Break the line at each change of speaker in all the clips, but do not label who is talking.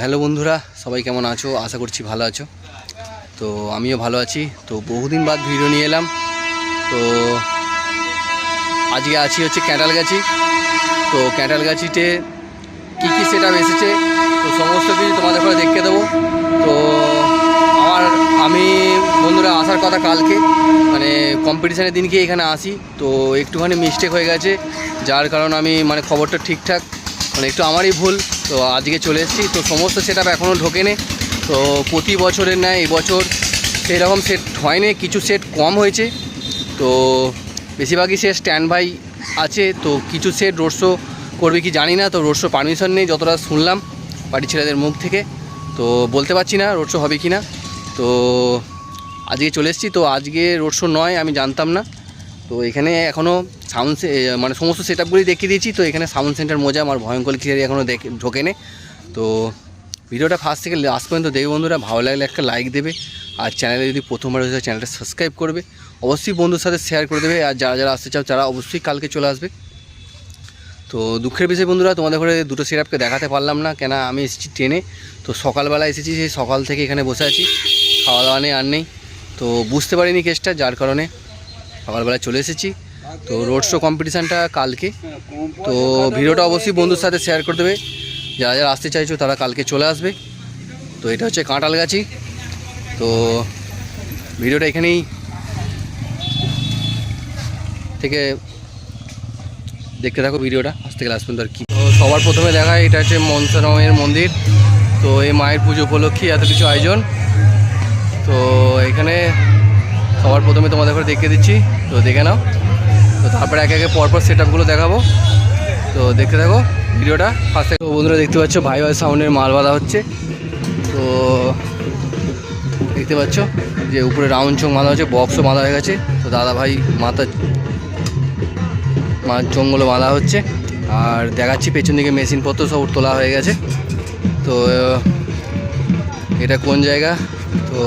Hello বন্ধুরা, সবাই কেমন আছো? আশা করছি ভালো আছো। তো আমিও ভালো আছি। তো বহুদিন বাদ ভিডিও নিয়ে এলাম। তো আজকে আছি হচ্ছে ক্যাঁঠালগাছি। তো ক্যাঁঠালগাছিতে কী কী সেট আপ এসেছে তো সমস্ত কিছু তোমাদের করে দেখতে দেবো। তো আমি বন্ধুরা আসার কথা কালকে, মানে কম্পিটিশানের দিনকে এখানে আসি। তো একটুখানি মিস্টেক হয়ে গেছে, যার কারণ আমি খবরটা ঠিকঠাক একটু আমারই ভুল। তো আজকে চলে এসেছি। তো সমস্ত সেট আপ এখনও ঢোকেনি। তো প্রতি বছরের ন্যায় এবছর সেরকম সেট হয়নি, কিছু সেট কম হয়েছে। তো বেশিরভাগই সেট স্ট্যান্ড বাই আছে। তো কিছু সেট রোড শো করবে কি জানি না। তো রোড শো পারমিশন নেই, যতটা শুনলাম বাড়ির ছেলেদের মুখ থেকে। তো বলতে পারছি না রোড শো হবে কি না। তো আজকে চলে এসেছি। তো আজকে রোড শো নয়, আমি জানতাম না। তো এখানে এখনও সাউন্ড সমস্ত সেট আপগুলি দেখিয়ে দিয়েছি। তো এখানে সাউন্ড সেন্টার মজা আমার ভয়ঙ্কর ক্লিয়ারি এখনও ঢোকেনে। তো ভিডিওটা ফার্স্ট থেকে লাস্ট পর্যন্ত দেখবে বন্ধুরা। ভালো লাগলে একটা লাইক দেবে, আর চ্যানেলে যদি প্রথমবার হয়েছে চ্যানেলটা সাবস্ক্রাইব করবে। অবশ্যই বন্ধুর সাথে শেয়ার করে দেবে। আর যারা যারা আসতে চাও তারা অবশ্যই কালকে চলে আসবে। তো দুঃখের বিষয় বন্ধুরা, তোমাদের ঘরে দুটো সেট আপকে দেখাতে পারলাম না, কেন আমি এসেছি ট্রেনে। তো সকালবেলা এসেছি, সেই সকাল থেকে এখানে বসে আছি, খাওয়া দাওয়া নেই আর নেই। তো বুঝতে পারিনি কেসটা, যার কারণে সকালবেলা চলে এসেছি। তো রোড শো কম্পিটিশানটা কালকে। তো ভিডিওটা অবশ্যই বন্ধুর সাথে শেয়ার করে দেবে। যারা যারা আসতে চাইছো তারা কালকে চলে আসবে। তো এটা হচ্ছে কাঁঠালগাছি। তো ভিডিওটা এখানেই থেকে দেখতে থাকো ভিডিওটা আসতে গেলে আসবেন। আর কি তো সবার প্রথমে দেখায়, এটা হচ্ছে মনসারামের মন্দির। তো এই মায়ের পুজো উপলক্ষে এত কিছু আয়োজন। তো এখানে সবার প্রথমে তোমাদের ঘরে দেখিয়ে দিচ্ছি, তো দেখে নাও। তো তারপরে একে একে পরপর সেট আপগুলো দেখাবো। তো দেখতে থাকো ভিডিওটা ফার্স্টে। তো বন্ধুরা দেখতে পাচ্ছ ভাই ভাই সাউন্ডের মাল বাঁধা হচ্ছে। তো দেখতে পাচ্ছ যে উপরে রাউন্ড চোখ বাঁধা হচ্ছে, বক্সও বাঁধা হয়ে গেছে। তো দাদা ভাই মাথার চোঙগুলো বাঁধা হচ্ছে। আর দেখাচ্ছি পেছন দিকে মেশিনপত্র সব তোলা হয়ে গেছে। তো এটা কোন জায়গা তো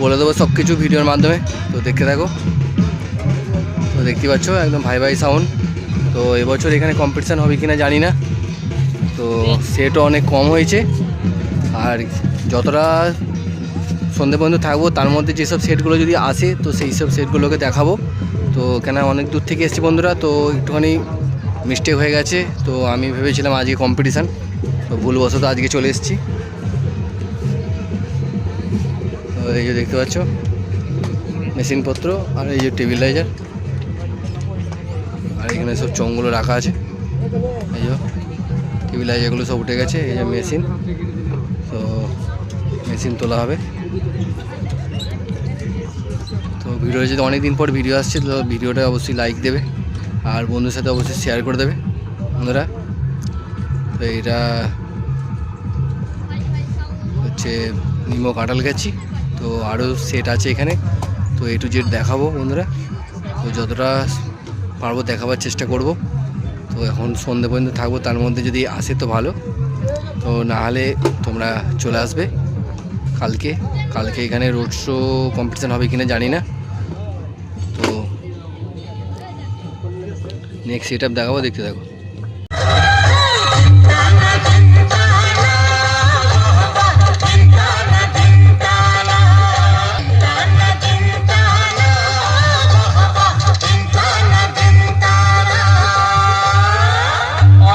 বলে দেবো সব কিছু ভিডিওর মাধ্যমে। তো দেখতে থাকো। তো দেখতে পাচ্ছ একদম ভাই ভাই সাউন্ড। তো এবছর এখানে কম্পিটিশান হবে কিনা জানি না। তো সেটও অনেক কম হয়েছে। আর যতটা সন্ধে পর্যন্ত থাকবো তার মধ্যে যেসব সেটগুলো যদি আসে তো সেই সব সেটগুলোকে দেখাবো। তো কেন অনেক দূর থেকে এসেছি বন্ধুরা, তো একটুখানি মিস্টেক হয়ে গেছে। তো আমি ভেবেছিলাম আজকে কম্পিটিশান, তো ভুলবশত আজকে চলে এসেছি। তো এই যে দেখতে পাচ্ছ মেশিনপত্র, আর এই যে টেবিলাইজার, আর এখানে সব চোঙগুলো রাখা আছে। এই যে টেবিলাইজারগুলো সব উঠে গেছে। এই যে মেশিন, তো মেশিন তোলা হবে। তো ভিডিও যদি অনেক দিন পর ভিডিও আসছে, তো ভিডিওটা অবশ্যই লাইক দেবে, আর বন্ধুর সাথে অবশ্যই শেয়ার করে দেবে বন্ধুরা। তো এটা হচ্ছে নিমো কাঁঠালগাছি। তো আরও সেট আছে এখানে। তো এ টু জেড দেখাবো বন্ধুরা। তো যতটা পারবো দেখাবার চেষ্টা করব। তো এখন সন্ধ্যে পর্যন্ত থাকবো, তার মধ্যে যদি আসে তো ভালো, তো না হলে তোমরা চলে আসবে কালকে। কালকে এখানে রোড শো কম্পিটিশান হবে কিনা জানি না। তো নেক্সট সেট আপ দেখাবো, দেখতে থাকো।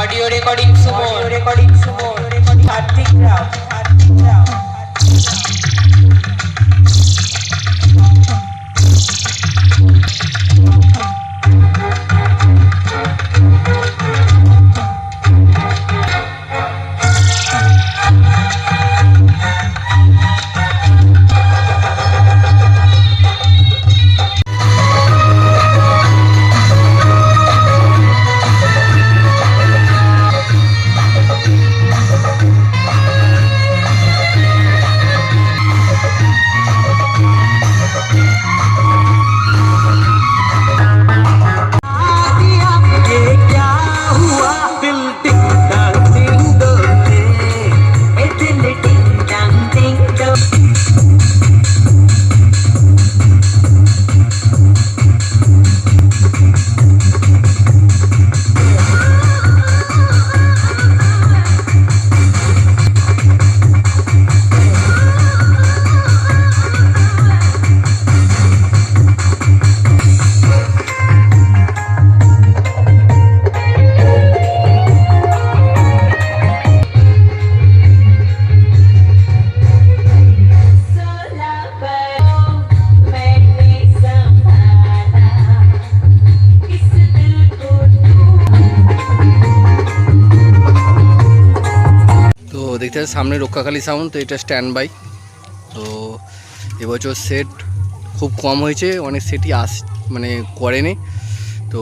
ऑडियो रिकॉर्डिंग सुमोन कार्तिक राव दिल टिक दिल डोले
দেখতে পাচ্ছি সামনে রক্ষাকালী সাউন্ড, তো এটা স্ট্যান্ড বাই। তো এবছর সেট খুব কম হয়েছে, অনেক সেটই মানে করেনি। তো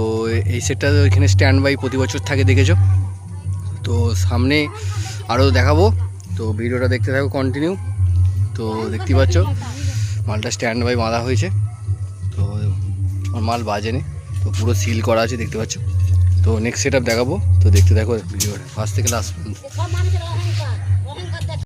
এই সেটটা এখানে স্ট্যান্ড বাই প্রতি বছর থাকে, দেখেছো। তো সামনে আরও দেখাবো, তো ভিডিওটা দেখতে থাকো কন্টিনিউ। তো দেখতে পাচ্ছ মালটা স্ট্যান্ড বাই বাঁধা হয়েছে, তো আমার মাল বাজেনি, তো পুরো সিল করা আছে দেখতে পাচ্ছ। তো নেক্সট সেট আপ দেখাবো, তো দেখতে থাকো ভিডিওটা ফার্স্ট থেকে লাস্ট পর্যন্ত।